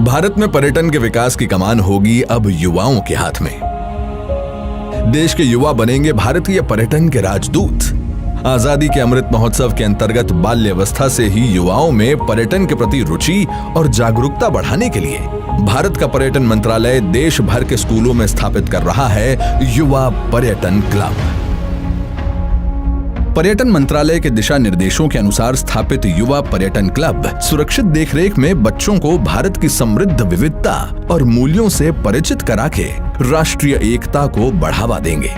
भारत में पर्यटन के विकास की कमान होगी अब युवाओं के हाथ में। देश के युवा बनेंगे भारतीय पर्यटन के राजदूत। आजादी के अमृत महोत्सव के अंतर्गत बाल्यावस्था से ही युवाओं में पर्यटन के प्रति रुचि और जागरूकता बढ़ाने के लिए भारत का पर्यटन मंत्रालय देश भर के स्कूलों में स्थापित कर रहा है युवा पर्यटन क्लब। पर्यटन मंत्रालय के दिशा निर्देशों के अनुसार स्थापित युवा पर्यटन क्लब सुरक्षित देखरेख में बच्चों को भारत की समृद्ध विविधता और मूल्यों से परिचित करा के राष्ट्रीय एकता को बढ़ावा देंगे।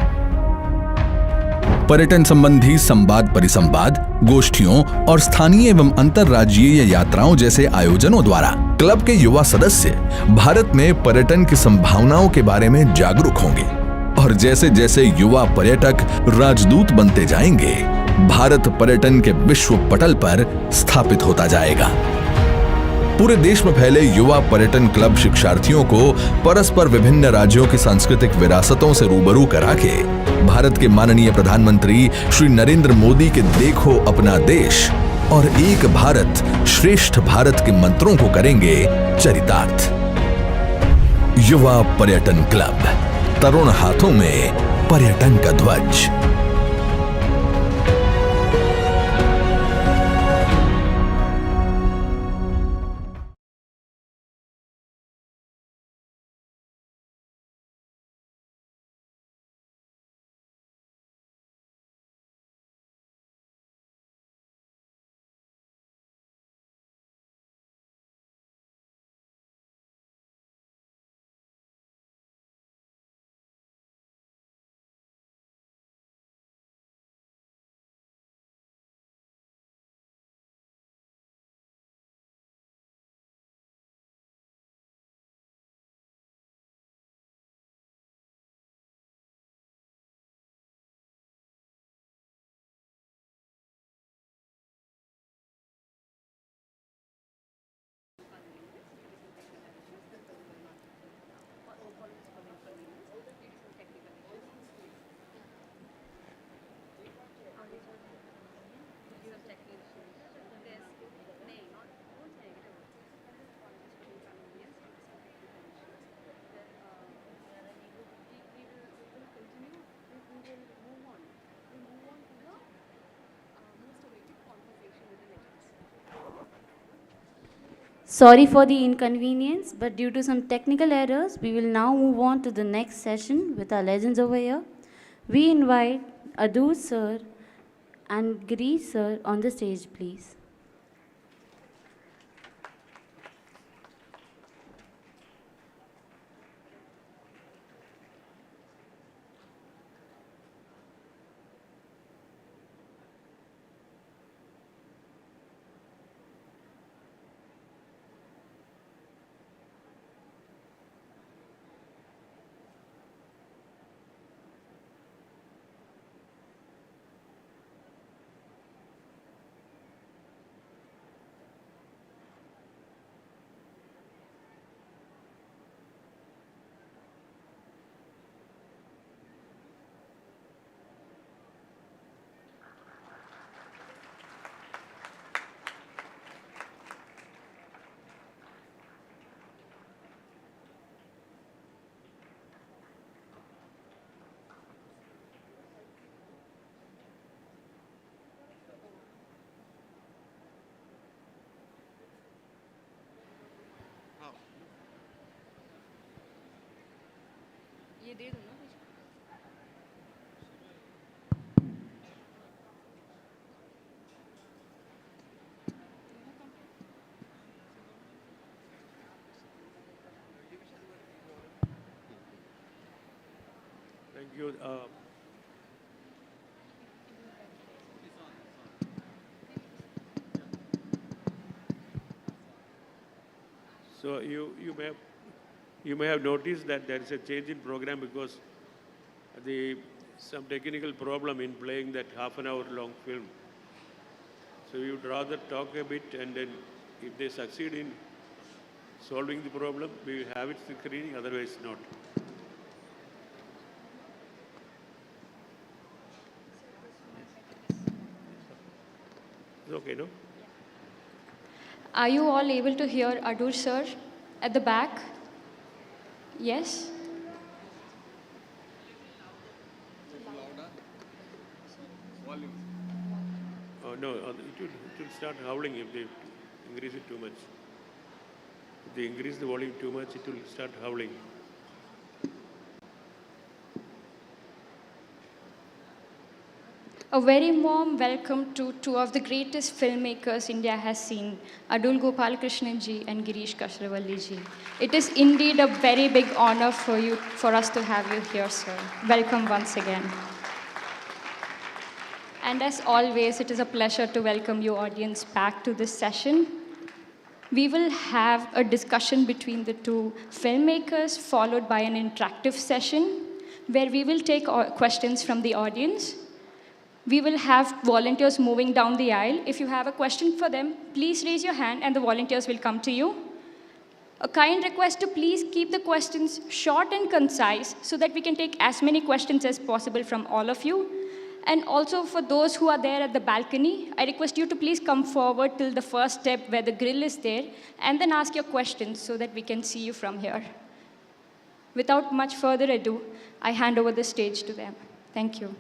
पर्यटन संबंधी संवाद परिसंवाद, गोष्ठियों और स्थानीय एवं अंतर्राज्यीय यात्राओं जैसे आयोजनों द्वारा क्लब के युवा सदस्य भारत में पर्यटन की संभावनाओं के बारे में जागरूक होंगे और जैसे जैसे युवा पर्यटक राजदूत बनते जाएंगे, भारत पर्यटन के विश्व पटल पर स्थापित होता जाएगा। पूरे देश में फैले युवा पर्यटन क्लब शिक्षार्थियों को परस्पर विभिन्न राज्यों की सांस्कृतिक विरासतों से रूबरू करा के भारत के माननीय प्रधानमंत्री श्री नरेंद्र मोदी के देखो अपना देश और एक भारत श्रेष्ठ भारत के मंत्रों को करेंगे चरितार्थ। युवा पर्यटन क्लब, तरुण हाथों में पर्यटन का ध्वज। Sorry for the inconvenience, but due to some technical errors, we will now move on to the next session with our legends over here. We invite Adu sir and Girish sir on the stage, please. ये दे दूँ ना कुछ? Thank you. So you may have noticed that there is a change in program because some technical problem in playing that half an hour long film. So we would rather talk a bit, and then if they succeed in solving the problem, we will have it screening, otherwise not. It's okay, no? Are you all able to hear Adur sir? At the back? Yes? Oh, no, it will start howling if they increase it too much. If they increase the volume too much, it will start howling. A very warm welcome to two of the greatest filmmakers India has seen, Adul Gopalakrishnan ji and Girish Kasaravalli ji. It is indeed a very big honor for us to have you here, sir. Welcome once again. And as always, it is a pleasure to welcome you, audience, back to this session. We will have a discussion between the two filmmakers, followed by an interactive session, where we will take questions from the audience. We will have volunteers moving down the aisle. If you have a question for them, please raise your hand and the volunteers will come to you. A kind request to please keep the questions short and concise so that we can take as many questions as possible from all of you. And also for those who are there at the balcony, I request you to please come forward till the first step where the grill is there and then ask your questions so that we can see you from here. Without much further ado, I hand over the stage to them. Thank you.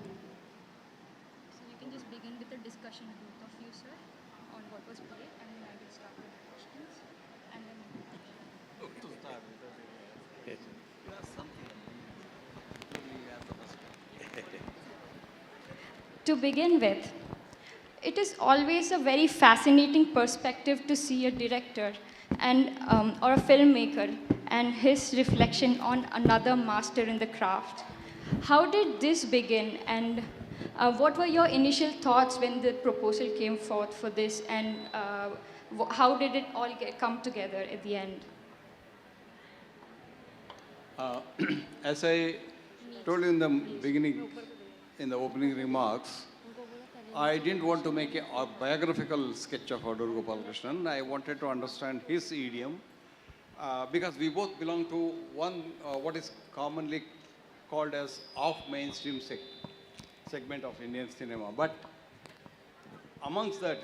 To begin with, it is always a very fascinating perspective to see a director and, or a filmmaker and his reflection on another master in the craft. How did this begin, and what were your initial thoughts when the proposal came forth for this, and how did it all come together at the end? As I told you in the beginning, in the opening remarks, I didn't want to make a biographical sketch of Adul Gopalakrishnan. I wanted to understand his idiom because we both belong to one, what is commonly called as off-mainstream segment of Indian cinema. But amongst that,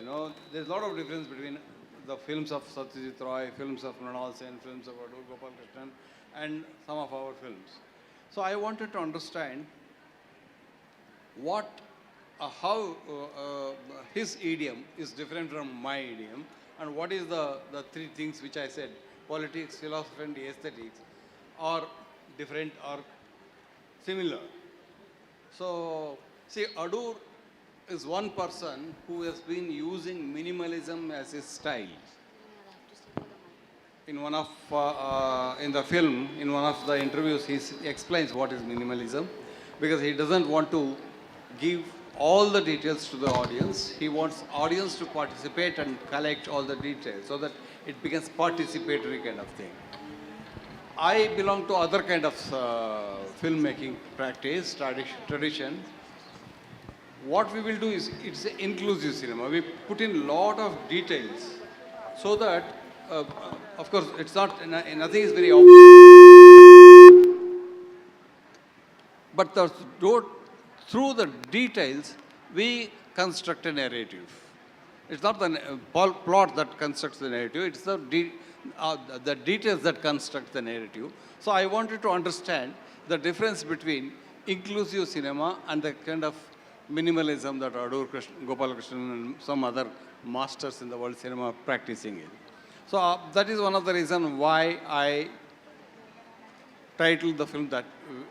there's a lot of difference between the films of Satyajit Roy, films of Mrinal Sen, films of Adul Gopalakrishnan, and some of our films. So I wanted to understand how his idiom is different from my idiom, and what is the three things which I said, politics, philosophy, and aesthetics, are different or similar. So, see, Adur is one person who has been using minimalism as his style. In one of, in the film, in one of the interviews, he explains what is minimalism, because he doesn't want to give all the details to the audience. He wants audience to participate and collect all the details so that it becomes participatory kind of thing. I belong to other kind of filmmaking practice, tradition. What we will do is, it's an inclusive cinema. We put in a lot of details so that, of course, it's not, nothing is very obvious. But through the details, we construct a narrative. It's not the plot that constructs the narrative, it's the details that construct the narrative. So I wanted to understand the difference between inclusive cinema and the kind of minimalism that Adul Gopalakrishnan and some other masters in the world cinema are practicing in. So that is one of the reasons why I titled the film that,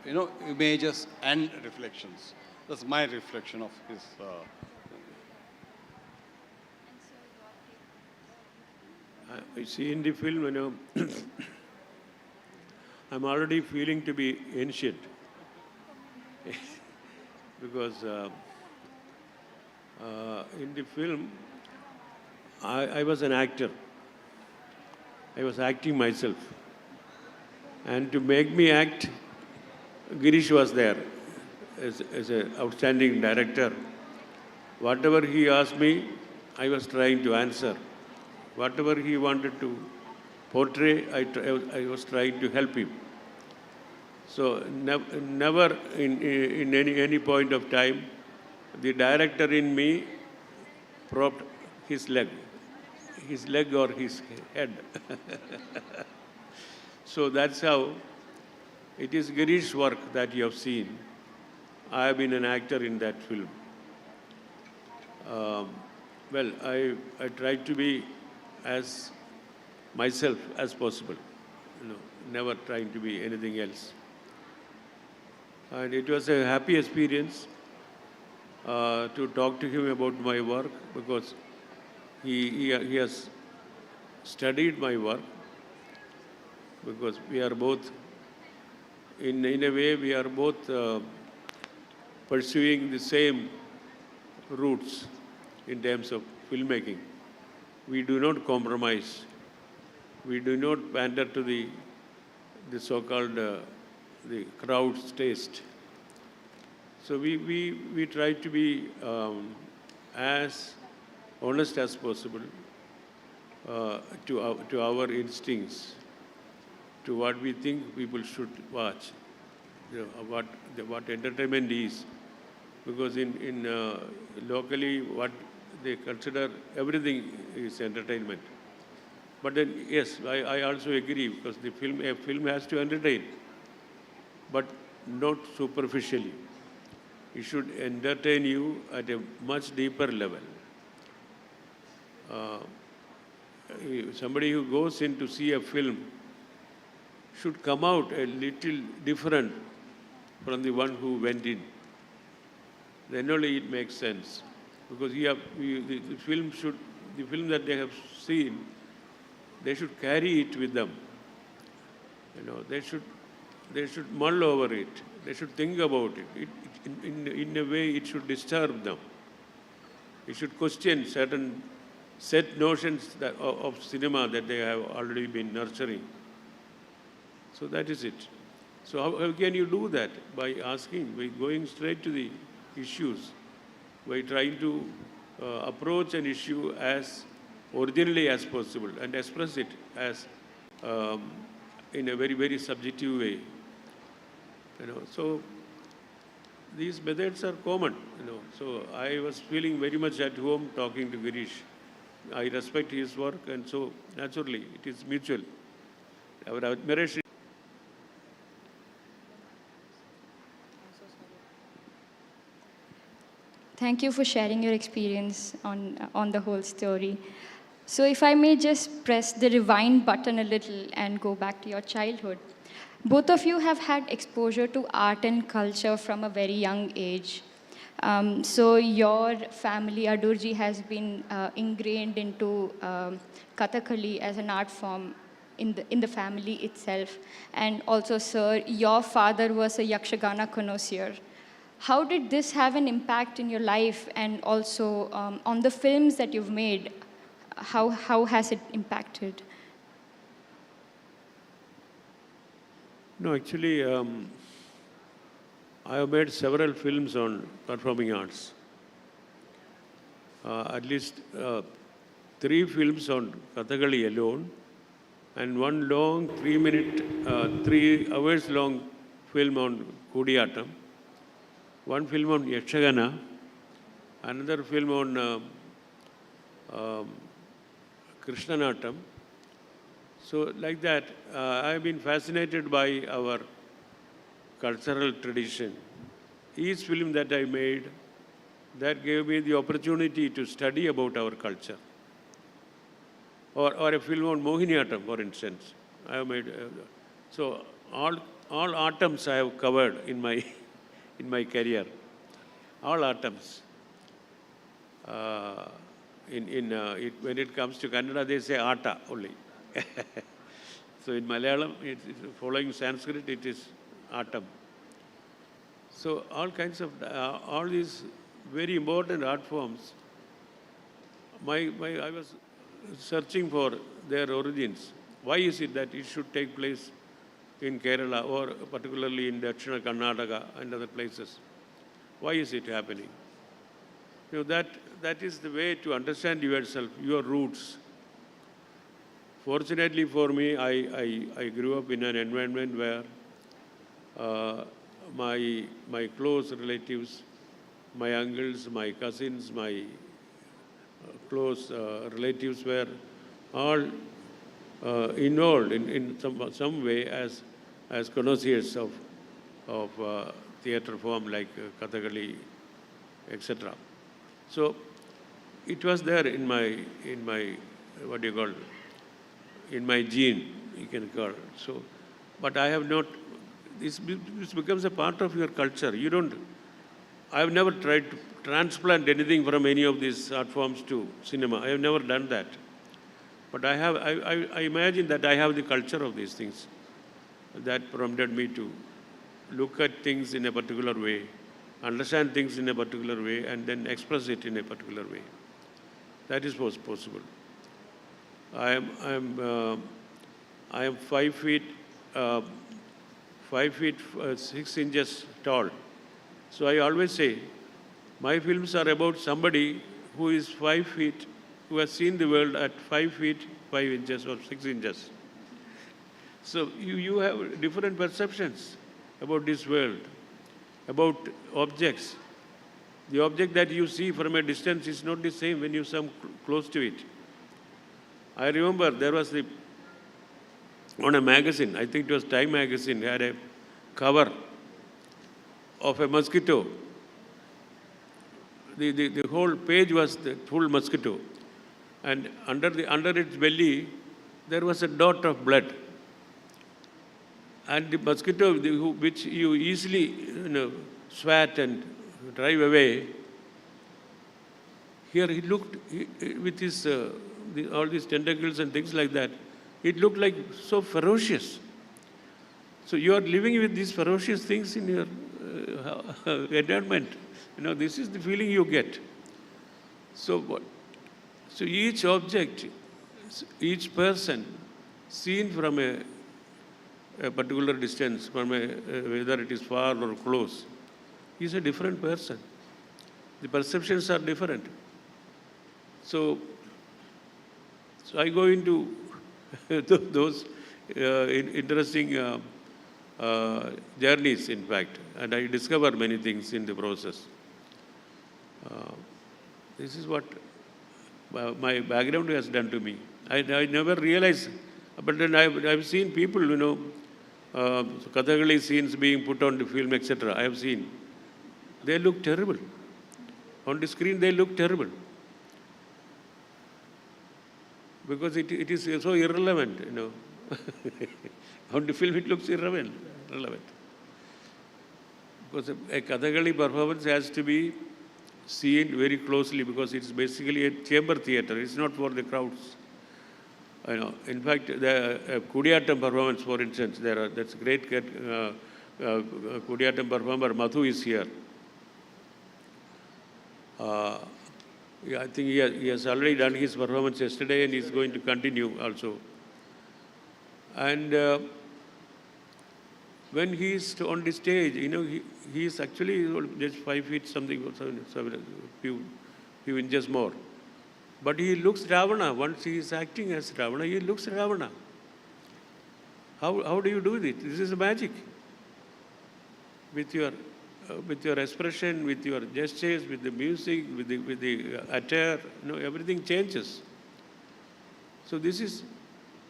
Images and Reflections. That's my reflection of his. I see in the film, I'm already feeling to be ancient because in the film, I was an actor. I was acting myself. And to make me act, Girish was there as an outstanding director. Whatever he asked me, I was trying to answer. Whatever he wanted to portray, I was trying to help him. So never in any point of time, the director in me propped his leg or his head. So that's how it is Girish's work that you have seen. I have been an actor in that film. Well, I tried to be as myself as possible, never trying to be anything else. And it was a happy experience to talk to him about my work, because he has studied my work, because we are both, in a way, we are both pursuing the same routes in terms of filmmaking. We do not compromise. We do not pander to the so-called the crowd's taste. So we try to be as honest as possible to our instincts, to what we think people should watch, what entertainment is. Because in locally, what they consider everything is entertainment. But then, yes, I also agree, because a film has to entertain, but not superficially. It should entertain you at a much deeper level. Somebody who goes in to see a film should come out a little different from the one who went in. Then only it makes sense. Because the film that they have seen, they should carry it with them. They should mull over it. They should think about it. In a way, it should disturb them. It should question certain set notions of cinema that they have already been nurturing. So that is it. So how can you do that? By asking, by going straight to the issues, by trying to approach an issue as originally as possible and express it as in a very, very subjective way. So these methods are common. So I was feeling very much at home talking to Girish. I respect his work, and so naturally it is mutual. Our admiration. Thank you for sharing your experience on the whole story. So if I may just press the rewind button a little and go back to your childhood. Both of you have had exposure to art and culture from a very young age. So your family, Adurji, has been ingrained into Kathakali as an art form in the family itself. And also, sir, your father was a Yakshagana connoisseur. How did this have an impact in your life, and also on the films that you've made? How has it impacted? No, actually, I have made several films on performing arts. At least 3 films on Kathakali alone, and one long 3 hours long film on Kudiyatam, one film on Yakshagana, another film on Krishnanatam. So like that, I have been fascinated by our cultural tradition. Each film that I made, that gave me the opportunity to study about our culture. Or a film on Mohiniyattam, for instance. I have made, so all atoms I have covered in my in my career. All atoms. When it comes to Kannada, they say Ata only. So in Malayalam, following Sanskrit, it is atom. So all kinds of, all these very important art forms, I was searching for their origins. Why is it that it should take place in Kerala, or particularly in Dakshina Karnataka and other places? Why is it happening? That is the way to understand yourself, your roots. Fortunately for me, I grew up in an environment where my close relatives, my uncles, my cousins, my close relatives were all involved in some way as connoisseurs of theatre form like Kathakali, etc. So it was there in my what do you call, in my gene, you can call. So, but I have not. This becomes a part of your culture. You don't. I have never tried to transplant anything from any of these art forms to cinema. I have never done that. But I imagine that I have the culture of these things that prompted me to look at things in a particular way, understand things in a particular way, and then express it in a particular way. That is possible. I am 5 feet 6 inches tall. So I always say, my films are about somebody who is 5 feet, who has seen the world at 5 feet 5 inches or 6 inches. So you have different perceptions about this world, about objects. The object that you see from a distance is not the same when you come close to it. I remember there was on a magazine, I think it was Time magazine, had a cover of a mosquito. The whole page was the full mosquito. And under its belly, there was a dot of blood. And the mosquito, which you easily swat and drive away, here he looked with his all these tentacles and things like that. It looked like so ferocious. So you are living with these ferocious things in your environment. This is the feeling you get. So each object, each person, seen from a particular distance, from whether it is far or close, is a different person. The perceptions are different. So I go into those interesting journeys, in fact, and I discover many things in the process. This is what my background has done to me. I never realized, but then I've seen people, Kathakali scenes being put on the film, etc. I have seen. They look terrible. On the screen, they look terrible. Because it is so irrelevant, On the film, it looks irrelevant. Because a Kathakali performance has to be seen very closely because it's basically a chamber theatre. It's not for the crowds. In fact, the Kudiyattam performance, for instance, that's great Kudiyattam performer, Madhu is here. I think he has already done his performance yesterday and he's going to continue also. And when he is on the stage, he is actually just 5 feet something, few inches more. But he looks Ravana. Once he is acting as Ravana, he looks Ravana. How do you do this? This is magic. With your expression, with your gestures, with the music, with the attire, everything changes. So this is,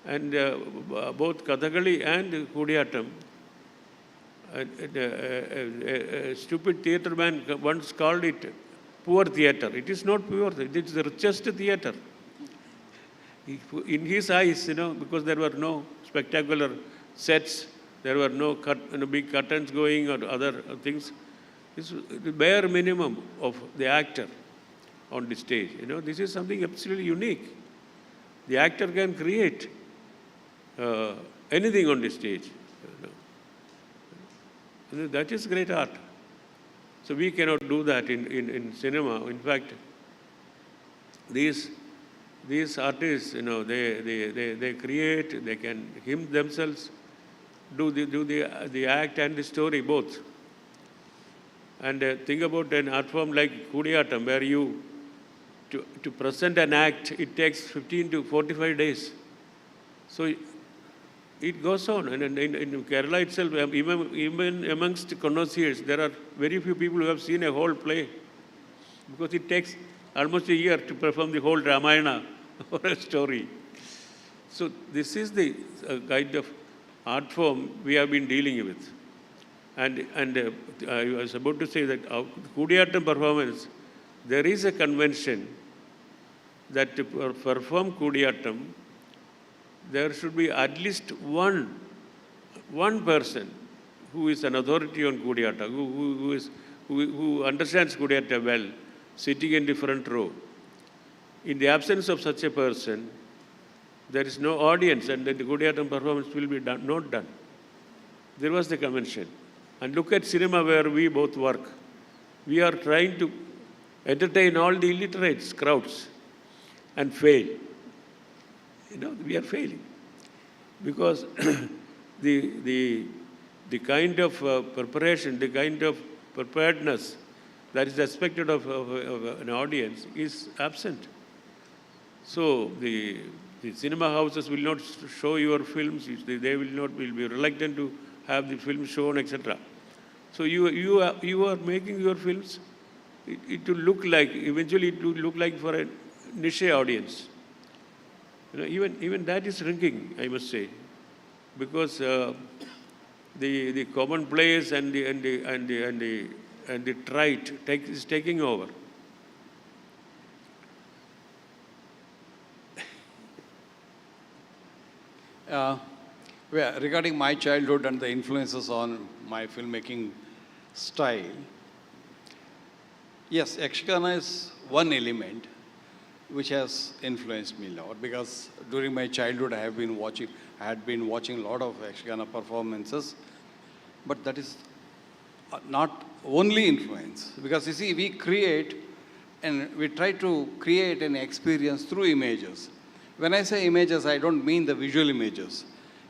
and both Kathakali and Kudiyattam, a stupid theatre man once called it poor theatre. It is not poor, it is the richest theatre. In his eyes, because there were no spectacular sets, there were no big curtains going or other things. This is the bare minimum of the actor on the stage. This is something absolutely unique. The actor can create anything on the stage. That is great art. So we cannot do that in cinema. In fact, these artists, they create, they can hymn themselves, do the act and the story both. And think about an art form like Kudiyattam, where to present an act, it takes 15 to 45 days. So it goes on. And in Kerala itself, even amongst connoisseurs, there are very few people who have seen a whole play. Because it takes almost a year to perform the whole Ramayana or a story. So this is the kind of art form we have been dealing with. And I was about to say that our Kudiyattam performance, there is a convention that to perform Kudiyattam, there should be at least one person who is an authority on Kudiyattam, who understands Kudiyattam well, sitting in different row. In the absence of such a person, there is no audience, and then the Kudiyattam performance will be not done. There was the convention. And look at cinema where we both work. We are trying to entertain all the illiterates, crowds, and fail. We are failing. Because the kind of preparation, the kind of preparedness that is expected of an audience is absent. So the cinema houses will not show your films. They will be reluctant to have the film shown, etc. So you are making your films. It will look like, eventually it will look like for a niche audience. Even that is shrinking, I must say, because the commonplace and the trite is taking over. Regarding my childhood and the influences on my filmmaking style, yes, Yakshagana is one element which has influenced me a lot, because during my childhood I had been watching a lot of Yakshagana performances, but that is not only influence, because you see, we create and we try to create an experience through images. When I say images, I don't mean the visual images.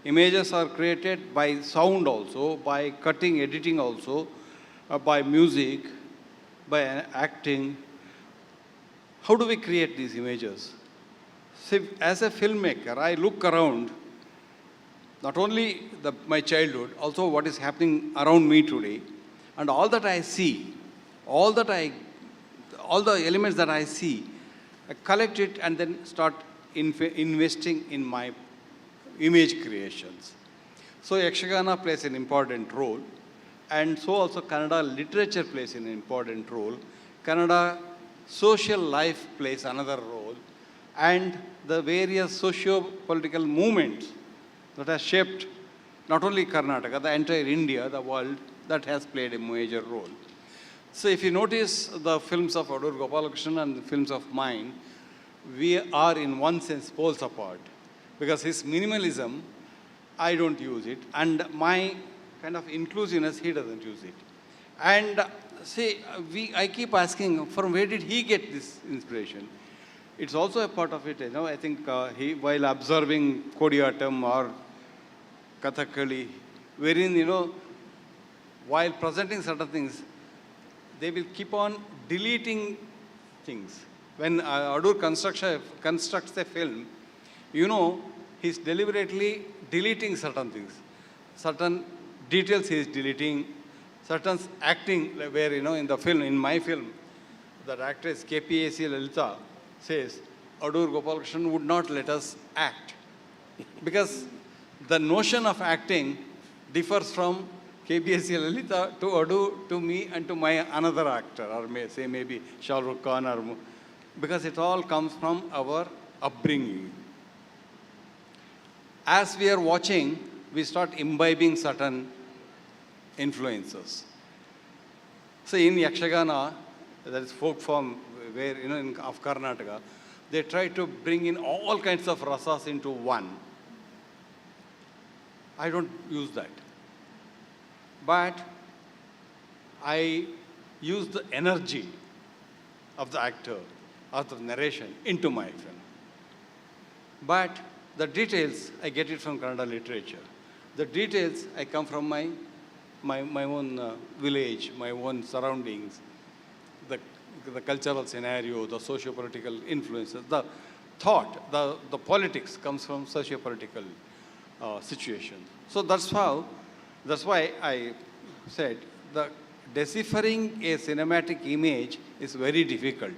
Images are created by sound also, by cutting, editing also, by music, by acting. How do we create these images? See, as a filmmaker, I look around, not only my childhood, also what is happening around me today, and all that I see, all the elements that I see, I collect it and then start investing in my image creations. So Yakshagana plays an important role, and so also Kannada literature plays an important role. Kannada social life plays another role, and the various socio-political movements that have shaped not only Karnataka, the entire India, the world, that has played a major role. So if you notice the films of Adur Gopalakrishnan and the films of mine, we are in one sense poles apart, because his minimalism, I don't use it, and my kind of inclusiveness, he doesn't use it. And see, I keep asking, from where did he get this inspiration? It's also a part of it, I think he, while observing Kodiyattam or Kathakali, wherein, while presenting certain things, they will keep on deleting things. When Adur constructs a film, he's deliberately deleting certain things. Certain details he is deleting, certain acting, where, in the film, in my film, the actress KPAC Lalita says, Adur Gopalakrishnan would not let us act. Because the notion of acting differs from KPAC Lalita to Adur, to me, and to my another actor, or maybe Shah Rukh Khan, or because it all comes from our upbringing. As we are watching, we start imbibing certain influences. So in Yakshagana, that is folk form, where, of Karnataka, they try to bring in all kinds of rasas into one. I don't use that. But I use the energy of the actor, of the narration, into my film. But the details, I get it from Kannada literature. The details, I come from my own village, my own surroundings, the cultural scenario, the socio-political influences, the thought, the politics comes from socio-political situations. So that's why I said the deciphering a cinematic image is very difficult,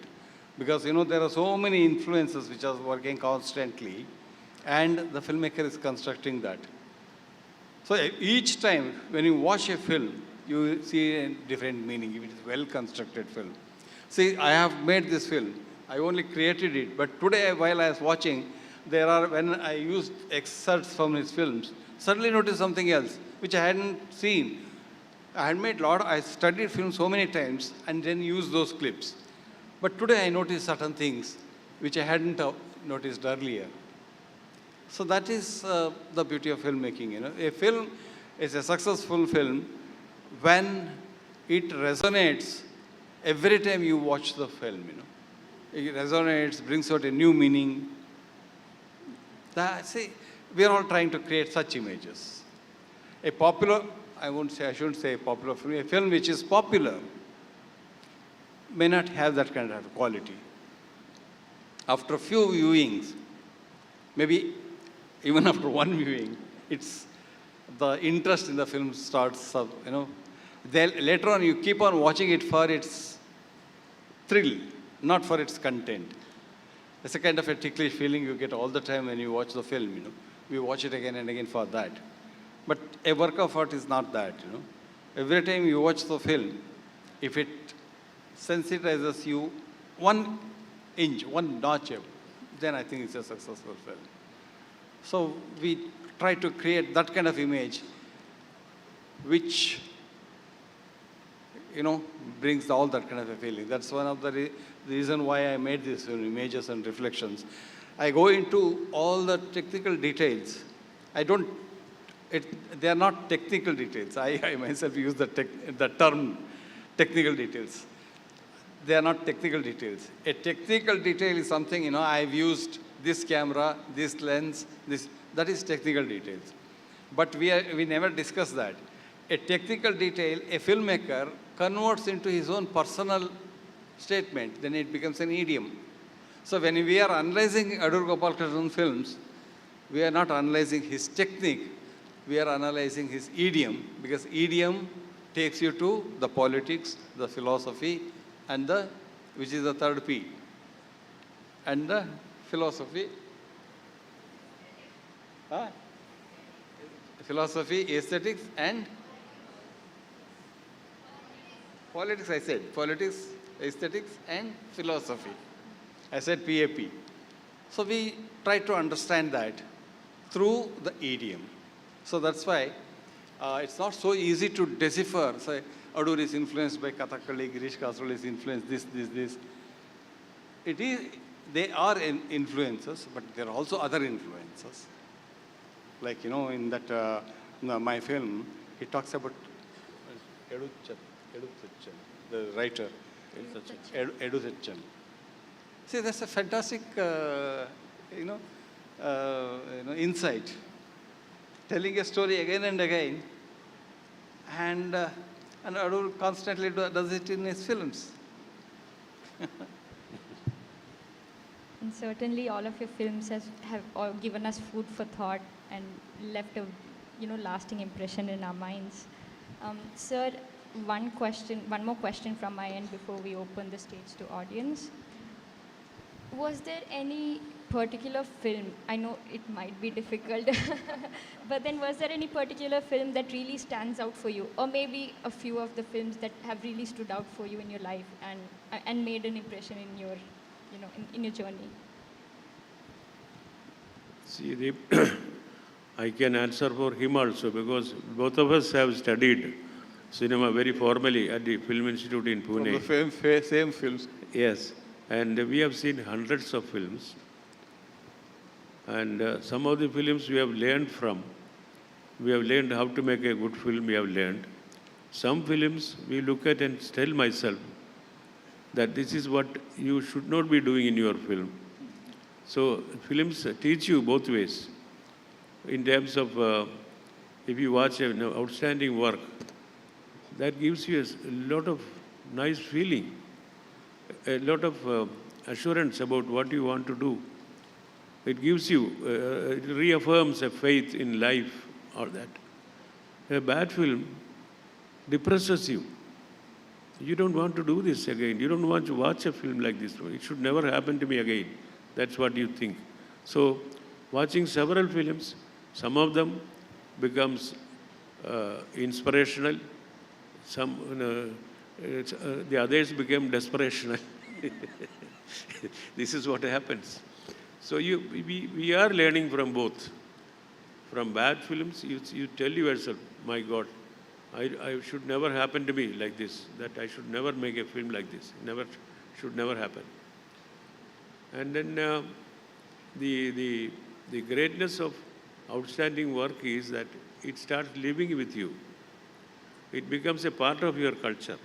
because there are so many influences which are working constantly, and the filmmaker is constructing that. So each time when you watch a film, you see a different meaning if it is well-constructed film. See, I have made this film. I only created it, but today while I was watching, when I used excerpts from his films, suddenly noticed something else, which I hadn't seen. I studied film so many times and then used those clips. But today I noticed certain things which I hadn't noticed earlier. So that is the beauty of filmmaking. You know, a film is a successful film when it resonates every time you watch the film. You know, it resonates, brings out a new meaning. See, we are all trying to create such images. A popular, I shouldn't say a popular film. A film which is popular may not have that kind of quality. After a few viewings, maybe even after one viewing, the interest in the film starts, you know. Then later on, you keep on watching it for its thrill, not for its content. It's a kind of a ticklish feeling you get all the time when you watch the film, you know. We watch it again and again for that. But a work of art is not that, you know. Every time you watch the film, if it sensitizes you 1 inch, 1 notch, then I think it's a successful film. So we try to create that kind of image which, you know, brings all that kind of a feeling. That's one of the reason why I made this film, Images and Reflections. I go into all the technical details. They are not technical details. I myself use the term technical details. They are not technical details. A technical detail is something, you know, I've used this camera, this lens, that is technical details. But we never discuss that. A technical detail, a filmmaker converts into his own personal statement, then it becomes an idiom. So when we are analyzing Adur Gopalakrishnan films, we are not analyzing his technique, we are analyzing his idiom, because idiom takes you to the politics, the philosophy, and which is the third P, and the philosophy, aesthetics, and politics, I said. Politics, aesthetics, and philosophy. I said PAP. So we try to understand that through the idiom. So that's why it's not so easy to decipher. Say, Adur is influenced by Kathakali, Girish Kasaravalli is influenced this. They are influences, but there are also other influences. Like, you know, in that my film, he talks about Edu Sachan, the writer, Edu Sachan. See, that's a fantastic, insight. Telling a story again and again, and Adur constantly does it in his films. And certainly all of your films have all given us food for thought and left a lasting impression in our minds. Sir, one more question from my end before we open the stage to audience. Was there any particular film, I know it might be difficult, but then was there any particular film that really stands out for you? Or maybe a few of the films that have really stood out for you in your life and made an impression in your, in your journey? See, I can answer for him also, because both of us have studied cinema very formally at the Film Institute in Pune. From the same films. Yes, and we have seen hundreds of films. And some of the films we have learned from. We have learned how to make a good film, we have learned. Some films we look at and tell myself that this is what you should not be doing in your film. So films teach you both ways. In terms of, if you watch an outstanding work, that gives you a lot of nice feeling, a lot of assurance about what you want to do. It gives you, it reaffirms a faith in life or that. A bad film depresses you. You don't want to do this again. You don't want to watch a film like this. It should never happen to me again. That's what you think. So watching several films. Some of them becomes inspirational. Some, the others became desperational. This is what happens. So we are learning from both. From bad films, you tell yourself, my God, I should never happen to me like this, that I should never make a film like this. Should never happen. And then the greatness of outstanding work is that it starts living with you. It becomes a part of your culture.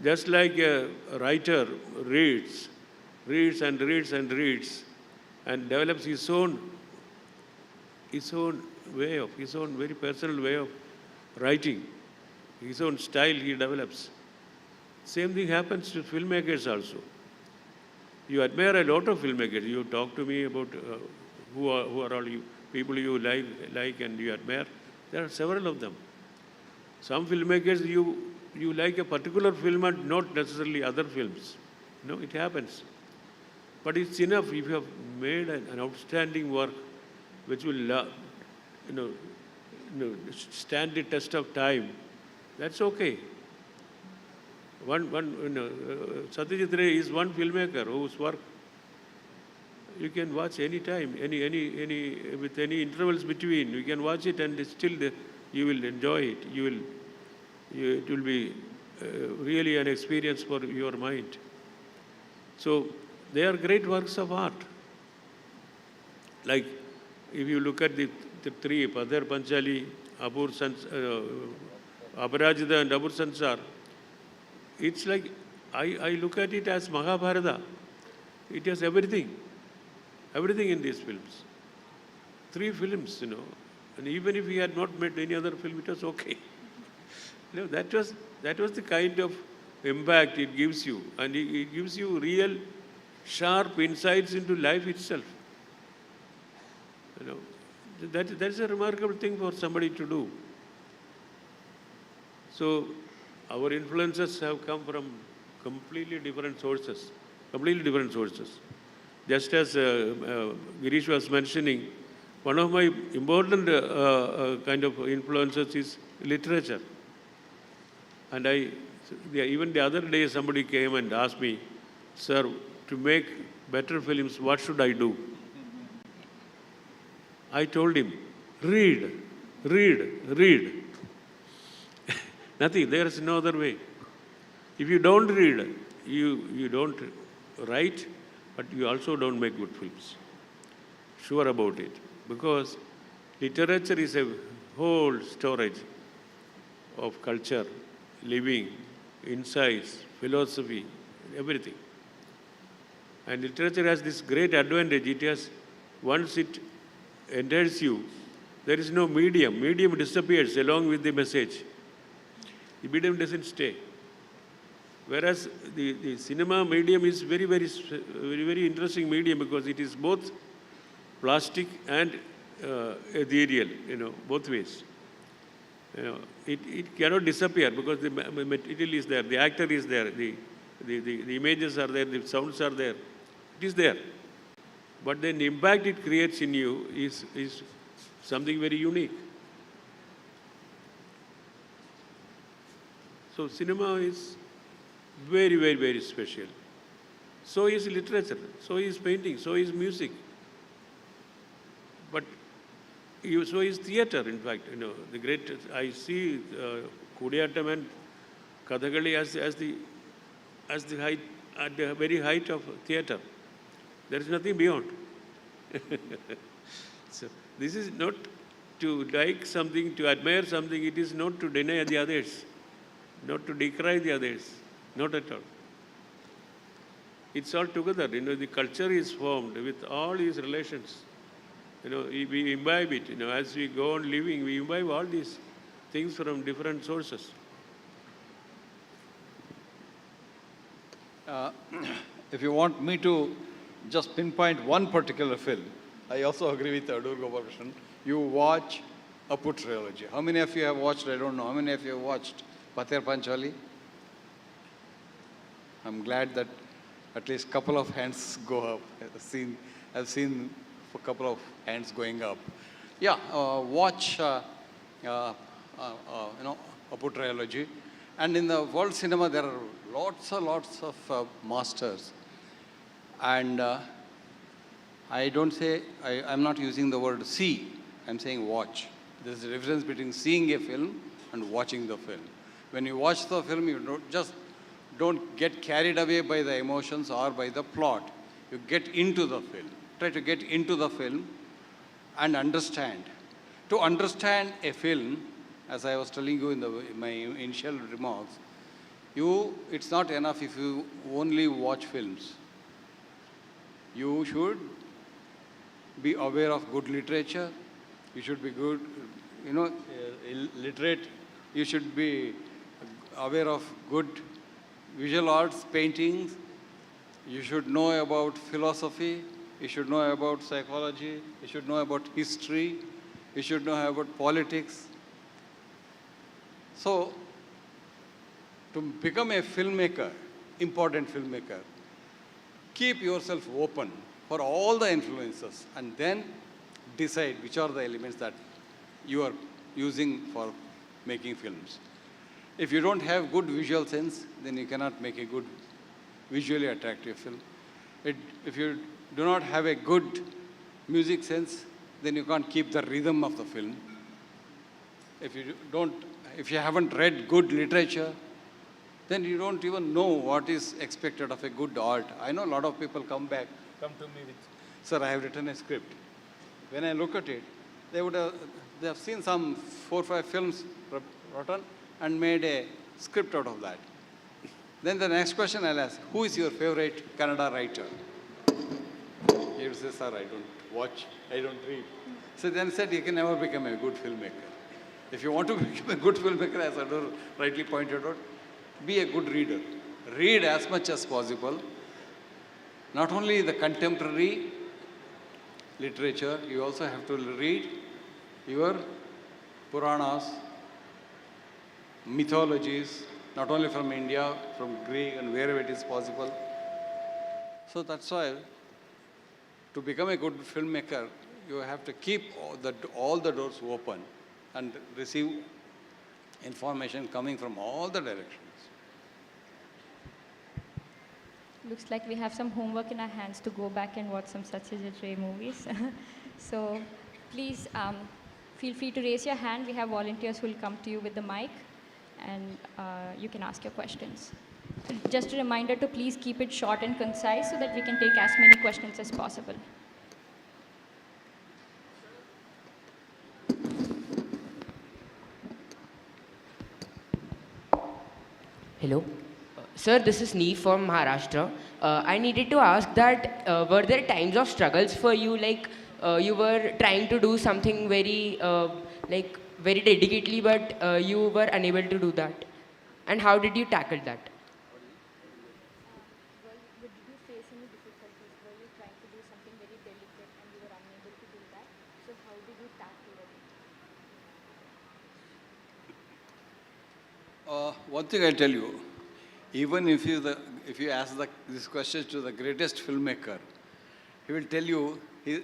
Just like a writer reads and reads and reads and develops his own way of, his own very personal way of writing, his own style he develops. Same thing happens to filmmakers also. You admire a lot of filmmakers. You talk to me about who are all you, people you like and you admire. There are several of them. Some filmmakers you like a particular film and not necessarily other films. No, it happens. But it's enough if you have made an outstanding work which will stand the test of time. That's okay. Satyajit Ray is one filmmaker whose work you can watch any time, with any intervals between. You can watch it and still you will enjoy it. It will be really an experience for your mind. So they are great works of art. Like if you look at the three, Padar Panchali, Aparajita and Abur Sansar, it's like I look at it as Mahabharata. It has everything in these films. 3 films, and even if he had not made any other film, it was okay. That was the kind of impact it gives you, and it gives you real, sharp insights into life itself. That's a remarkable thing for somebody to do. So our influences have come from completely different sources. Just as Girish was mentioning, one of my important kind of influences is literature. And even the other day somebody came and asked me, sir, to make better films, what should I do? I told him, read. Nothing, there is no other way. If you don't read, you don't write, but you also don't make good films. Sure about it. Because literature is a whole storage of culture, living, insights, philosophy, everything. And literature has this great advantage. Once it enters you, there is no medium. Medium disappears along with the message. The medium doesn't stay. Whereas the cinema medium is very, very, very, very interesting medium because it is both plastic and ethereal, both ways. It cannot disappear because the material is there, the actor is there, the images are there, the sounds are there. It is there. But then the impact it creates in you is something very unique. So cinema is very, very, very special. So is literature, so is painting, so is music. But so is theatre, in fact. The great, I see Kudiyattam and Kathakali as the height, at the very height of theatre. There is nothing beyond. So this is not to like something, to admire something. It is not to deny the others, not to decry the others, not at all. It's all together. The culture is formed with all these relations. We imbibe it. As we go on living, we imbibe all these things from different sources. If you want me to just pinpoint one particular film, I also agree with Adur Gopalakrishnan. You watch Apu trilogy. How many of you have watched? I don't know. How many of you have watched Pater Panchali? I'm glad that at least a couple of hands go up. I've seen a couple of hands going up. Yeah, watch, Apu trilogy. And in the world cinema, there are lots of masters. And I'm not using the word see, I'm saying watch. There's a difference between seeing a film and watching the film. When you watch the film, you don't get carried away by the emotions or by the plot. You get into the film. Try to get into the film and understand. To understand a film, as I was telling you in my initial remarks, it's not enough if you only watch films. You should be aware of good literature. You should be good, literate. You should be aware of good visual arts, paintings. You should know about philosophy. You should know about psychology. You should know about history. You should know about politics. So, to become a filmmaker, important filmmaker, keep yourself open for all the influences and then decide which are the elements that you are using for making films. If you don't have good visual sense, then you cannot make a good visually attractive film. If you do not have a good music sense, then you can't keep the rhythm of the film. If you haven't read good literature, then you don't even know what is expected of a good art. I know a lot of people come to me with, sir, I have written a script. When I look at it, they have seen some 4 or 5 films written and made a script out of that. Then the next question I'll ask, who is your favorite Kannada writer? He will say, sir, I don't watch, I don't read. So then said, you can never become a good filmmaker. If you want to become a good filmmaker, as Adur rightly pointed out, be a good reader. Read as much as possible. Not only the contemporary literature, you also have to read your Puranas, mythologies, not only from India, from Greek and wherever it is possible. So that's why, to become a good filmmaker, you have to keep all the doors open and receive information coming from all the directions. Looks like we have some homework in our hands to go back and watch some Satyajit Ray movies. So please feel free to raise your hand. We have volunteers who will come to you with the mic and you can ask your questions. Just a reminder to please keep it short and concise so that we can take as many questions as possible. Hello. Sir, this is Nee from Maharashtra. I needed to ask that were there times of struggles for you, like you were trying to do something very very dedicatedly, but you were unable to do that? And how did you tackle that? Did you face any difficulties? Were you trying to do something very delicate and you were unable to do that? So how did you tackle it? One thing I'll tell you, even if you ask this question to the greatest filmmaker, he will tell you he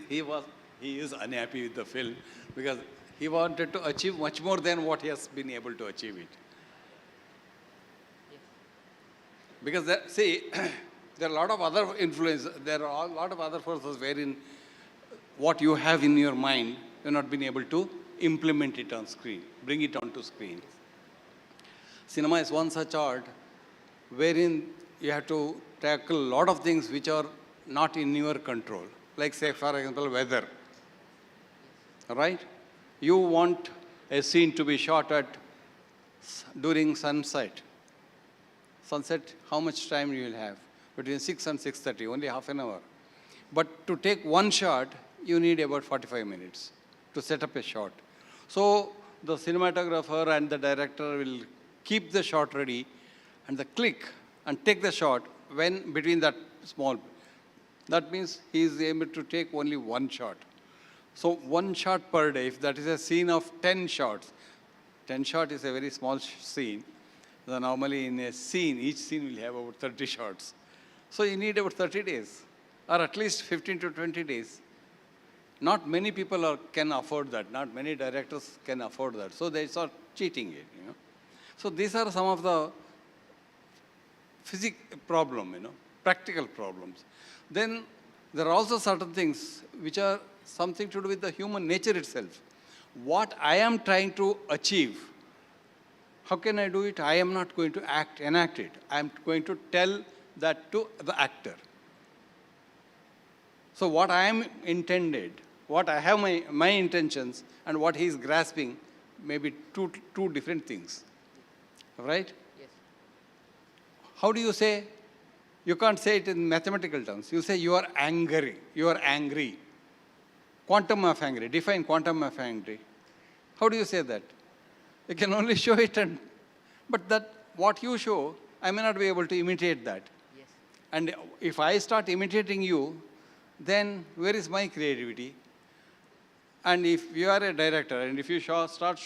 is unhappy with the film because he wanted to achieve much more than what he has been able to achieve it. Because there are a lot of other influences, there are a lot of other forces wherein what you have in your mind, you're not been able to implement it on screen, bring it onto screen. Cinema is one such art wherein you have to tackle a lot of things which are not in your control. Like say, for example, weather. Right? You want a scene to be shot during sunset. Sunset, how much time you will have? Between 6 and 6:30, only half an hour. But to take one shot, you need about 45 minutes to set up a shot. So the cinematographer and the director will keep the shot ready and the click and take the shot when between that small. That means he is able to take only one shot. So one shot per day, if that is a scene of 10 shots, 10 shots is a very small scene. So normally in a scene, each scene will have about 30 shots. So you need about 30 days, or at least 15 to 20 days Not many people can afford that. Not many directors can afford that. So they start cheating it, you know. So these are some of the problem, you know, practical problems. Then there are also certain things which are something to do with the human nature itself. What I am trying to achieve, how can I do it? I am not going to enact it. I am going to tell that to the actor. So what I am intended, what I have my intentions, and what he is grasping may be two different things. Right? Yes. How do you say? You can't say it in mathematical terms. You say you are angry. You are angry. Quantum of angry. Define quantum of angry. How do you say that? You can only show it, but that what you show, I may not be able to imitate that. Yes. And if I start imitating you, then where is my creativity? And if you are a director, and if you start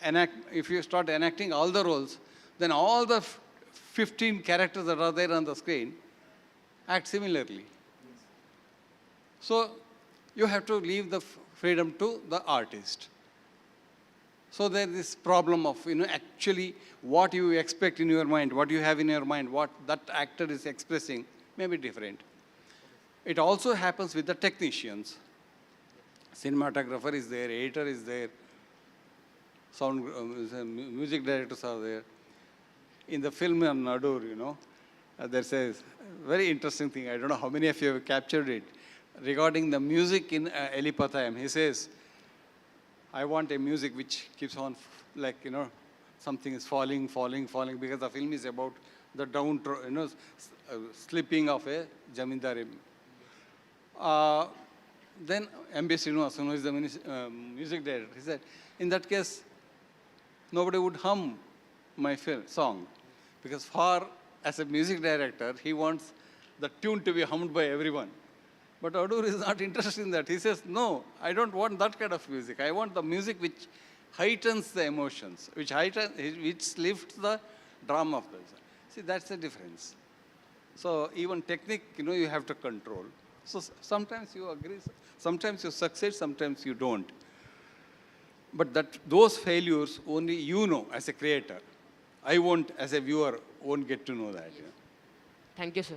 if you start enacting all the roles, then all the 15 characters that are there on the screen act similarly. Yes. So you have to leave the freedom to the artist. So there is this problem of, you know, actually what you expect in your mind, what you have in your mind, what that actor is expressing may be different. It also happens with the technicians. Cinematographer is there, editor is there, sound, music directors are there. In the film on Nagpur, you know, there's a very interesting thing. I don't know how many of you have captured it. Regarding the music in Elipatayam, he says, I want a music which keeps on, like, you know, something is falling, because the film is about the slipping of a jamindar. Then M.B. Srinivasan, who is the music director, he said, in that case, nobody would hum my song. Because as a music director, he wants the tune to be hummed by everyone. But Adur is not interested in that. He says, no, I don't want that kind of music. I want the music which heightens the emotions, which lifts the drama of the song. See, that's the difference. So even technique, you know, you have to control. So sometimes you agree, sometimes you succeed, sometimes you don't. But those failures only you know as a creator. I won't, as a viewer, won't get to know that. You know? Thank you, sir.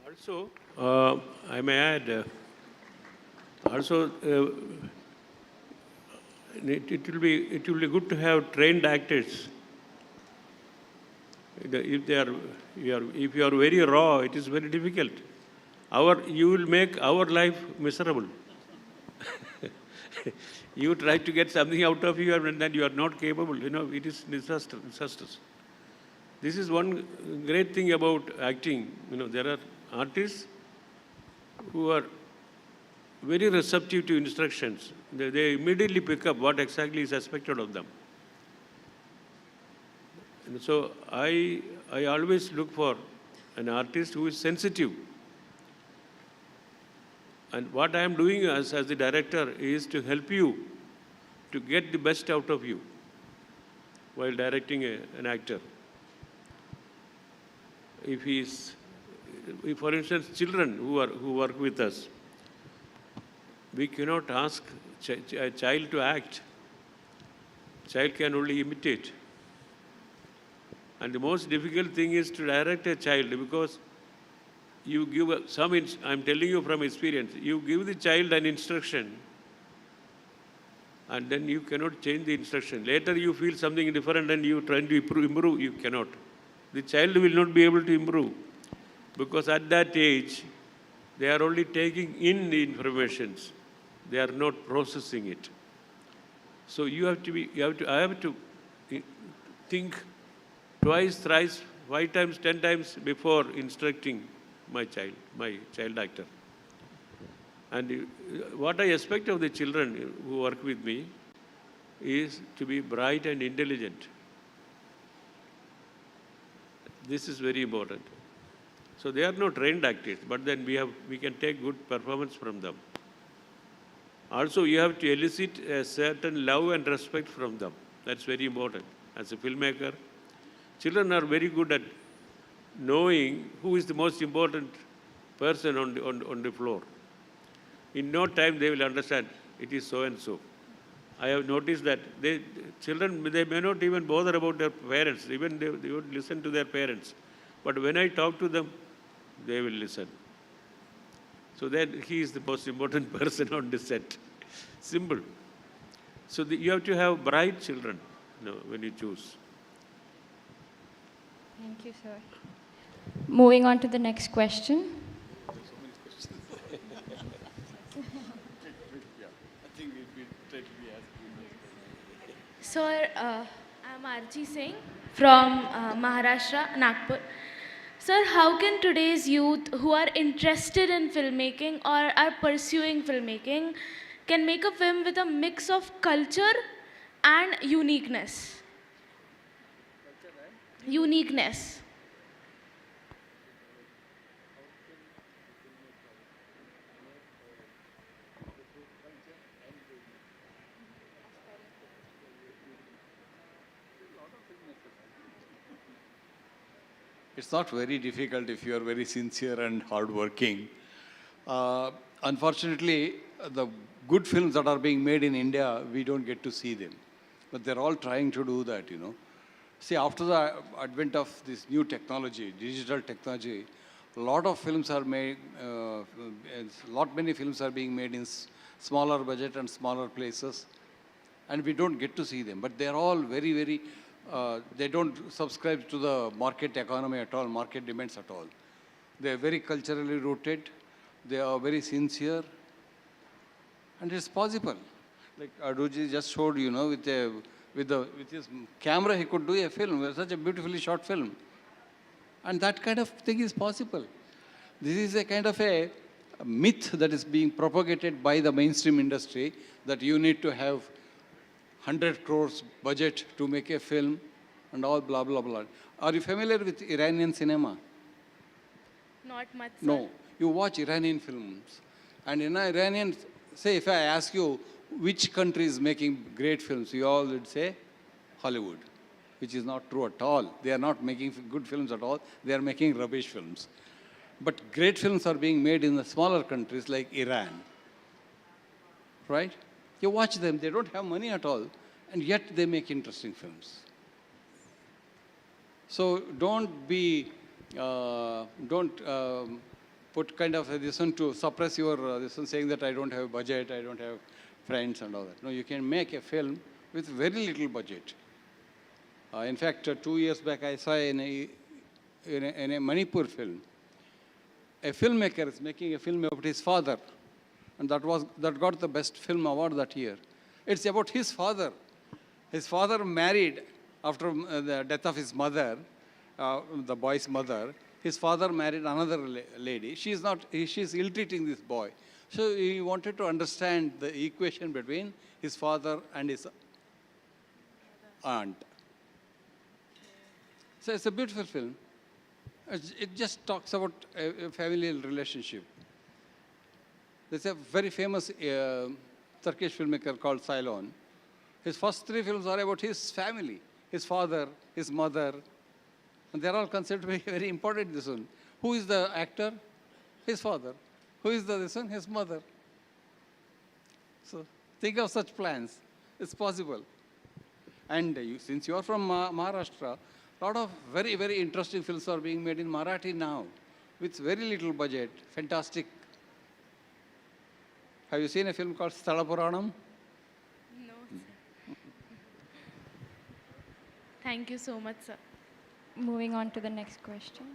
Also, I may add, it will be good to have trained actors. If you are very raw, it is very difficult. You will make our life miserable. You try to get something out of you and then you are not capable. You know, it is disastrous. This is one great thing about acting. You know, there are artists who are very receptive to instructions. They immediately pick up what exactly is expected of them. And so I always look for an artist who is sensitive. And what I am doing as the director is to help you to get the best out of you while directing an actor. If for instance, children who work with us, we cannot ask a child to act. Child can only imitate. And the most difficult thing is to direct a child because you give I'm telling you from experience, you give the child an instruction and then you cannot change the instruction. Later you feel something different and you try to improve, you cannot. The child will not be able to improve because at that age, they are only taking in the information. They are not processing it. So I have to think twice, thrice, 5 times, 10 times before instructing my child actor. And what I expect of the children who work with me is to be bright and intelligent. This is very important. So they are not trained actors, but then we can take good performance from them. Also, you have to elicit a certain love and respect from them. That's very important. As a filmmaker, children are very good at knowing who is the most important person on the floor. In no time they will understand it is so and so. I have noticed that children, they may not even bother about their parents, even they would listen to their parents. But when I talk to them, they will listen. So then he is the most important person on the set. Simple. So you have to have bright children, when you choose. Thank you, sir. Moving on to the next question. Sir, I'm Archie Singh from Maharashtra, Nagpur. Sir, how can today's youth who are interested in filmmaking or are pursuing filmmaking can make a film with a mix of culture and uniqueness? Uniqueness. It's not very difficult if you are very sincere and hardworking. Unfortunately, the good films that are being made in India, we don't get to see them. But they're all trying to do that, See, after the advent of this new technology, digital technology, a lot of films are made, many films are being made in smaller budget and smaller places. And we don't get to see them. But they're all very, very, they don't subscribe to the market economy at all, market demands at all. They're very culturally rooted. They are very sincere. And it's possible. Like Aduji just showed, with his camera, he could do a film, such a beautifully shot film. And that kind of thing is possible. This is a kind of a myth that is being propagated by the mainstream industry that you need to have 100 crores budget to make a film and all blah, blah, blah. Are you familiar with Iranian cinema? Not much, sir. No. You watch Iranian films. And in Iranian, say if I ask you which country is making great films, you all would say Hollywood, which is not true at all. They are not making good films at all. They are making rubbish films. But great films are being made in the smaller countries like Iran. Right? You watch them, they don't have money at all, and yet they make interesting films. So don't put kind of this one to suppress your this one, saying that I don't have budget, I don't have friends and all that. No, you can make a film with very little budget. In fact, 2 years back I saw in a Manipur film, a filmmaker is making a film about his father. And that got the best film award that year. It's about his father. His father married after the death of his mother, the boy's mother. His father married another lady. She's ill-treating this boy. So he wanted to understand the equation between his father and his aunt. So it's a beautiful film. It just talks about a familial relationship. There's a very famous Turkish filmmaker called Ceylon. His first 3 films are about his family, his father, his mother, and they're all considered to be very important in this one. Who is the actor? His father. Who is this one? His mother. So think of such plans. It's possible. And since you are from Maharashtra, a lot of very, very interesting films are being made in Marathi now, with very little budget, fantastic. Have you seen a film called Sthala Puranam? No, sir. Thank you so much, sir. Moving on to the next question.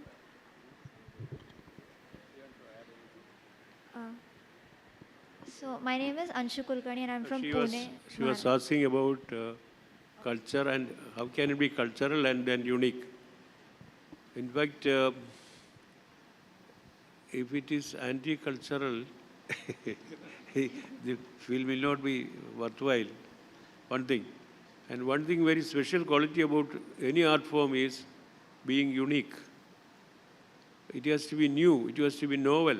So my name is Anshu Kulkarni and I'm from She Pune. was asking about culture and how can it be cultural and then unique. In fact, if it is anti-cultural, the film will not be worthwhile, one thing. And one thing very special quality about any art form is being unique. It has to be new, it has to be novel,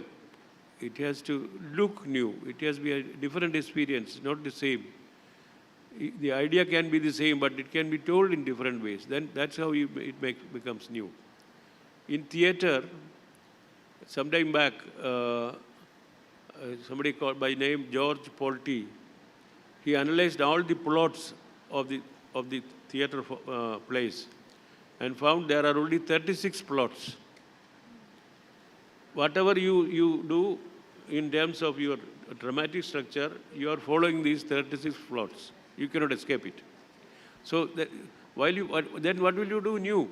it has to look new, it has to be a different experience, not the same. The idea can be the same, but it can be told in different ways. Then that's how it becomes new. In theater, sometime back, somebody called by name George Polti. He analyzed all the plots of the theatre plays and found there are only 36 plots. Whatever you do in terms of your dramatic structure, you are following these 36 plots. You cannot escape it. So then what will you do new?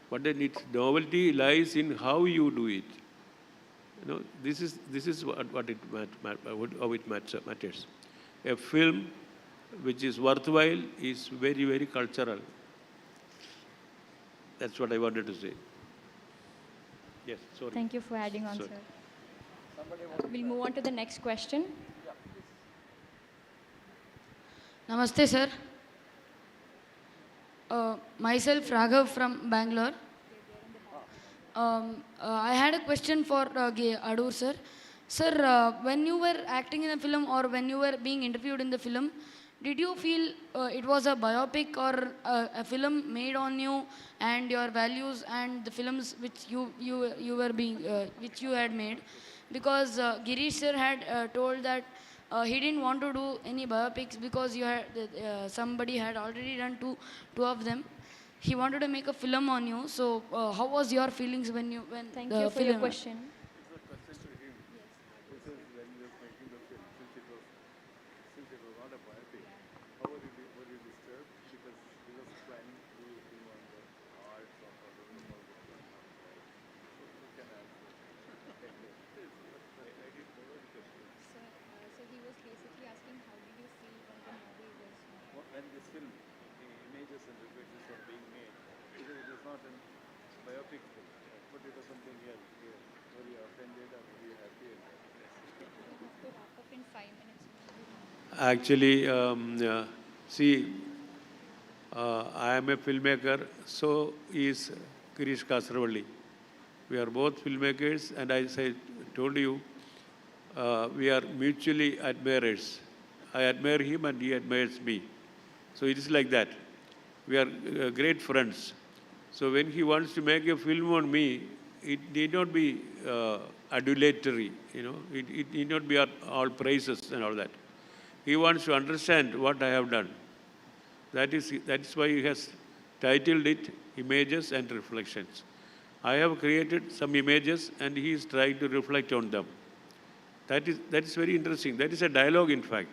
But then its novelty lies in how you do it. You know, this is how it matters. A film which is worthwhile is very, very cultural. That's what I wanted to say. Yes, sorry. Thank you for adding on, Sorry. sir. We'll move on to the next question. Namaste, sir. Myself, Raghav from Bangalore. I had a question for Adur, sir. Sir, when you were acting in a film or when you were being interviewed in the film, did you feel it was a biopic or a film made on you and your values and the films which you were being which you had made? Because Girish sir had told that he didn't want to do any biopics because you had somebody had already done two of them. He wanted to make a film on you. So how was your feelings when Thank the you for film? your question. When this film, the images and reflections were being made, because it was not a biopic film, but it was something else. Were you offended or were you happy? Actually, see, I am a filmmaker, so is Girish Kasaravalli. We are both filmmakers, and as I told you, we are mutually admirers. I admire him and he admires me. So it is like that. We are great friends. So when he wants to make a film on me, it need not be adulatory, you know. It need not be all praises and all that. He wants to understand what I have done. That is why he has titled it Images and Reflections. I have created some images and he is trying to reflect on them. That is very interesting. That is a dialogue, in fact.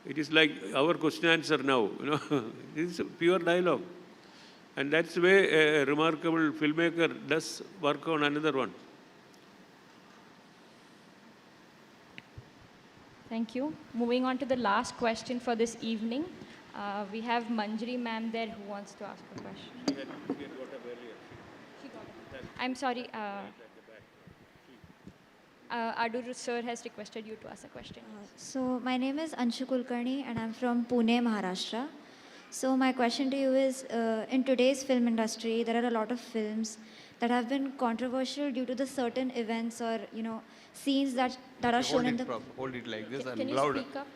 It is like our question answer now, you know. This is a pure dialogue. And that's the way a remarkable filmmaker does work on another one. Thank you. Moving on to the last question for this evening. We have Manjari ma'am there who wants to ask a question. I'm sorry. Adur sir has requested you to ask a question. So my name is Anshu Kulkarni and I'm from Pune, Maharashtra. So my question to you is, in today's film industry, there are a lot of films that have been controversial due to the certain events or, scenes that are shown in the... Hold it like this Can and you louder. speak up?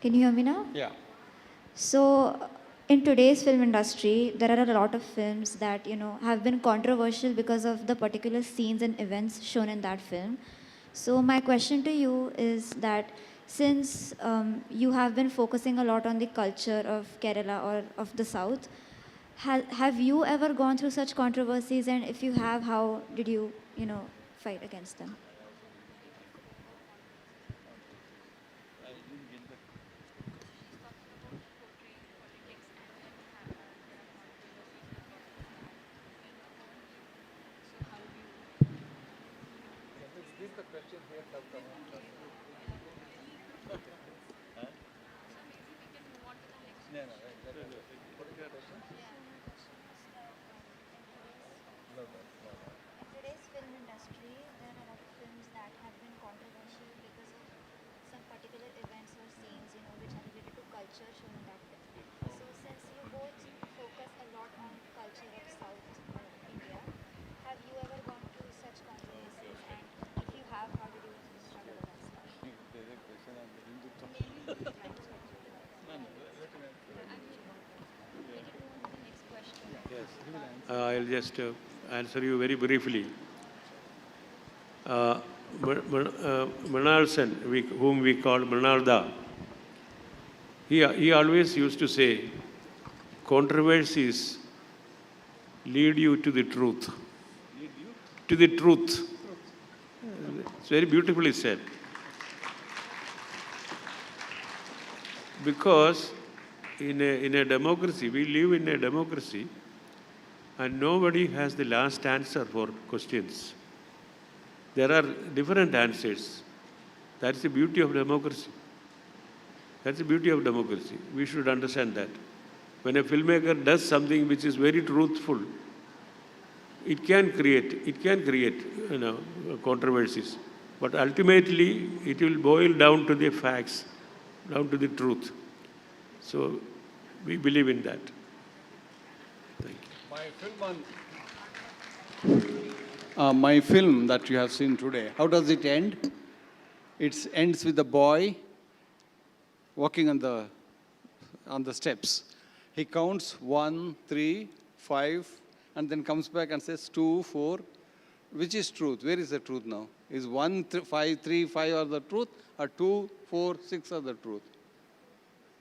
Can you hear me now? Yeah. So in today's film industry, there are a lot of films that, have been controversial because of the particular scenes and events shown in that film. So my question to you is that since you have been focusing a lot on the culture of Kerala or of the South, have you ever gone through such controversies? And if you have, how did you, fight against them? Today's film industry, there are a lot of films that have been controversial because of some particular events or scenes, which are related to culture shown in that film. So since you both focus a lot on culture of South India, have you ever gone through such controversies? And if you have, how did you struggle against that? There's a question on the Hindutva. Yes, he will answer. I'll just answer you very briefly. Mrinal Sen, whom we call Mrinalda, he always used to say, controversies lead you to the truth. Lead you? To the truth. It's very beautifully said. Because in a democracy, we live in a democracy, and nobody has the last answer for questions. There are different answers. That's the beauty of democracy. That's the beauty of democracy. We should understand that. When a filmmaker does something which is very truthful, it can create controversies. But ultimately, it will boil down to the facts, down to the truth. So we believe in that. Thank you. My film that you have seen today, how does it end? It ends with the boy walking on the steps. He counts 1, 3, 5, and then comes back and says 2, 4. Which is truth? Where is the truth now? Is 1, 5, 3, 5 are the truth, or 2, 4, 6 are the truth?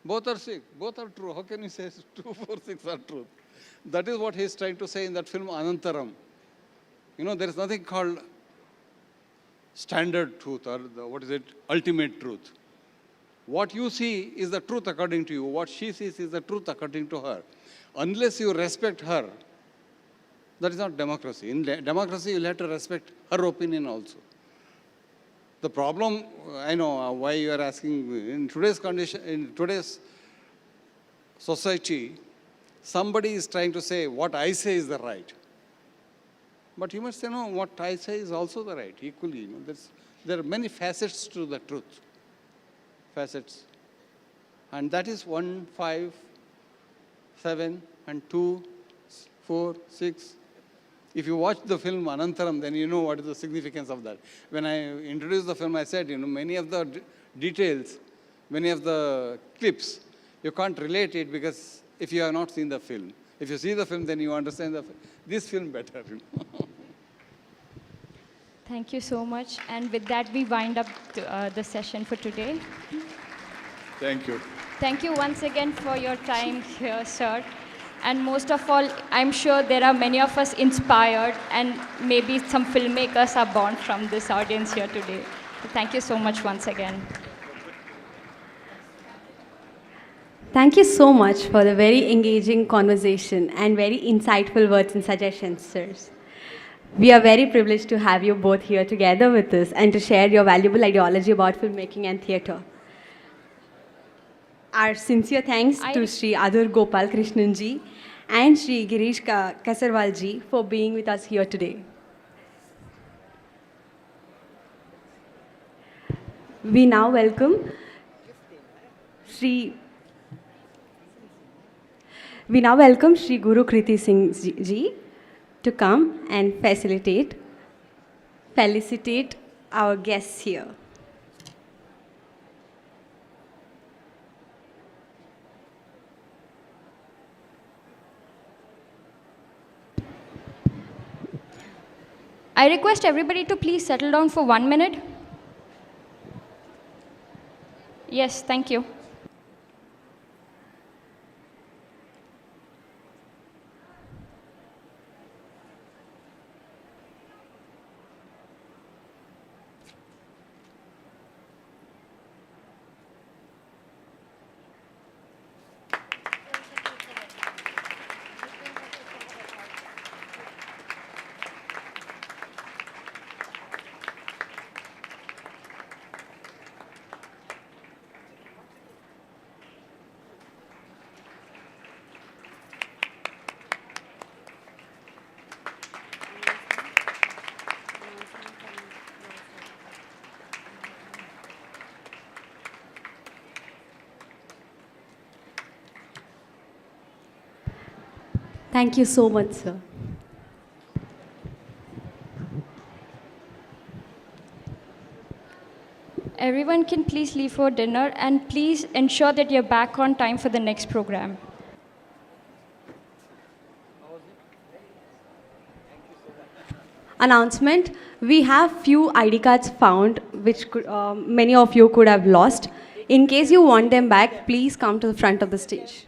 Both are sick. Both are true. How can you say 2, 4, 6 are truth? That is what he is trying to say in that film Anantaram. You know, there is nothing called standard truth or ultimate truth. What you see is the truth according to you. What she sees is the truth according to her. Unless you respect her, that is not democracy. In democracy, you'll have to respect her opinion also. The problem, I know why you are asking, in today's condition, in today's society, somebody is trying to say what I say is the right. But you must say, no, what I say is also the right, equally. You know, there are many facets to the truth. Facets. And that is 1, 5, 7, and 2, 4, 6. If you watch the film Anantaram, then you know what is the significance of that. When I introduced the film, I said, you know, many of the details, many of the clips, you can't relate it because if you have not seen the film. If you see the film, then you understand this film better. You know? Thank you so much. And with that, we wind up the session for today. Thank you. Thank you once again for your time here, sir. And most of all, I'm sure there are many of us inspired, and maybe some filmmakers are born from this audience here today. So thank you so much once again. Thank you so much for the very engaging conversation and very insightful words and suggestions, sirs. We are very privileged to have you both here together with us and to share your valuable ideology about filmmaking and theatre. Our sincere thanks to Shri Adur Gopal Krishnan ji and Shri Girish Kasaravalli ji for being with us here today. We now welcome Shri Guru Kriti Singh ji to come and felicitate our guests here. I request everybody to please settle down for 1 minute. Yes, thank you. Thank you so much, sir. Everyone can please leave for dinner, and please ensure that you're back on time for the next program. announcement. We have few ID cards found, which many of you could have lost. In case you want them back, please come to the front of the stage.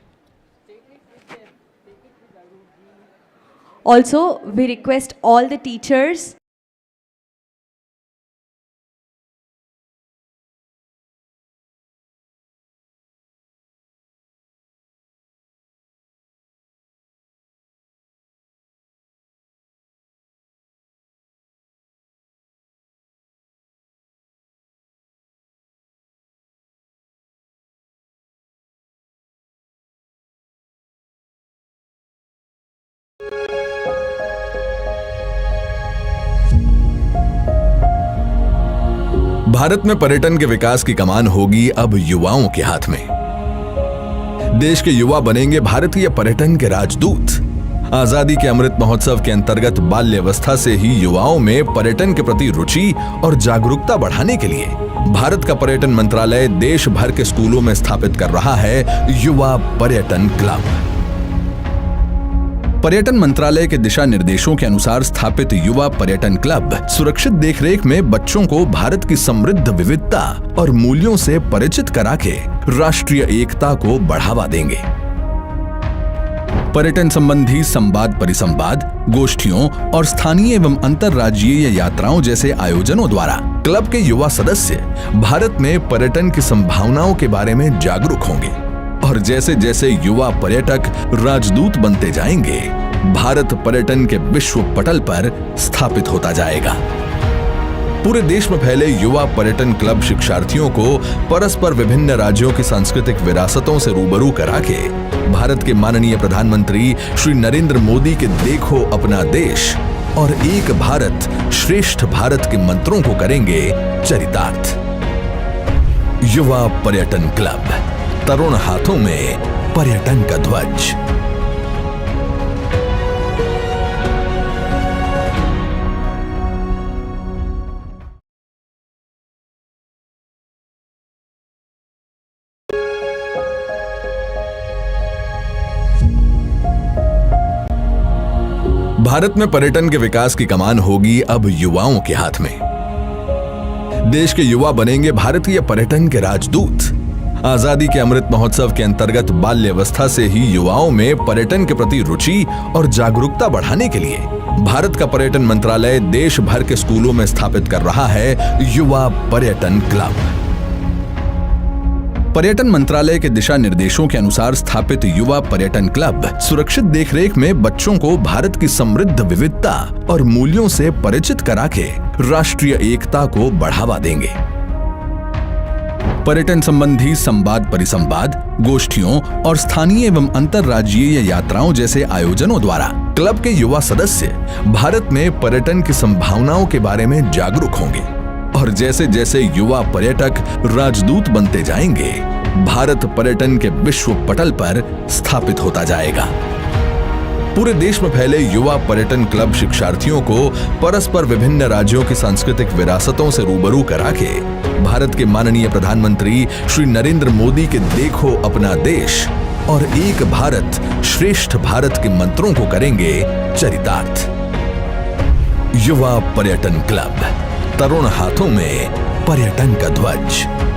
Also, we request all the teachers Bharat में पर्यटन के विकास की कमान होगी अब युवाओं के हाथ में। देश के युवा बनेंगे भारतीय पर्यटन के राजदूत। आजादी के अमृत महोत्सव के अंतर्गत बाल्यावस्था से ही युवाओं में पर्यटन के प्रति रुचि और जागरूकता बढ़ाने के लिए भारत का पर्यटन मंत्रालय देश भर के स्कूलों में स्थापित कर रहा है युवा पर्यटन क्लब। पर्यटन मंत्रालय के दिशा निर्देशों के अनुसार स्थापित युवा पर्यटन क्लब सुरक्षित देखरेख में बच्चों को भारत की समृद्ध विविधता और मूल्यों से परिचित करा के राष्ट्रीय एकता को बढ़ावा देंगे। पर्यटन संबंधी संवाद परिसंवाद, गोष्ठियों और स्थानीय एवं अंतर्राज्यीय यात्राओं जैसे आयोजनों द्वारा क्लब के युवा सदस्य भारत में पर्यटन की संभावनाओं के बारे में जागरूक होंगे और जैसे जैसे युवा पर्यटक राजदूत बनते जाएंगे, भारत पर्यटन के विश्व पटल पर स्थापित होता जाएगा। पूरे देश में फैले युवा पर्यटन क्लब शिक्षार्थियों को परस्पर विभिन्न राज्यों की सांस्कृतिक विरासतों से रूबरू करा के भारत के माननीय प्रधानमंत्री श्री नरेंद्र मोदी के देखो अपना देश और एक भारत श्रेष्ठ भारत के मंत्रों को करेंगे चरितार्थ। युवा पर्यटन क्लब, तरुण हाथों में पर्यटन का ध्वज। भारत में पर्यटन के विकास की कमान होगी अब युवाओं के हाथ में। देश के युवा बनेंगे भारतीय पर्यटन के राजदूत। आजादी के अमृत महोत्सव के अंतर्गत बाल्यावस्था से ही युवाओं में पर्यटन के प्रति रुचि और जागरूकता बढ़ाने के लिए भारत का पर्यटन मंत्रालय देश भर के स्कूलों में स्थापित कर रहा है युवा पर्यटन क्लब। पर्यटन मंत्रालय के दिशा निर्देशों के अनुसार स्थापित युवा पर्यटन क्लब सुरक्षित देखरेख में बच्चों को भारत की समृद्ध विविधता और मूल्यों से परिचित करा के राष्ट्रीय एकता को बढ़ावा देंगे। पर्यटन संबंधी संवाद परिसंवाद, गोष्ठियों और स्थानीय एवं अंतर्राज्यीय यात्राओं जैसे आयोजनों द्वारा क्लब के युवा सदस्य भारत में पर्यटन की संभावनाओं के बारे में जागरूक होंगे और जैसे जैसे युवा पर्यटक राजदूत बनते जाएंगे, भारत पर्यटन के विश्व पटल पर स्थापित होता जाएगा। पूरे देश में फैले युवा पर्यटन क्लब शिक्षार्थियों को परस्पर विभिन्न राज्यों की सांस्कृतिक विरासतों से रूबरू करा के भारत के माननीय प्रधानमंत्री श्री नरेंद्र मोदी के देखो अपना देश और एक भारत श्रेष्ठ भारत के मंत्रों को करेंगे चरितार्थ। युवा पर्यटन क्लब, तरुण हाथों में पर्यटन का ध्वज।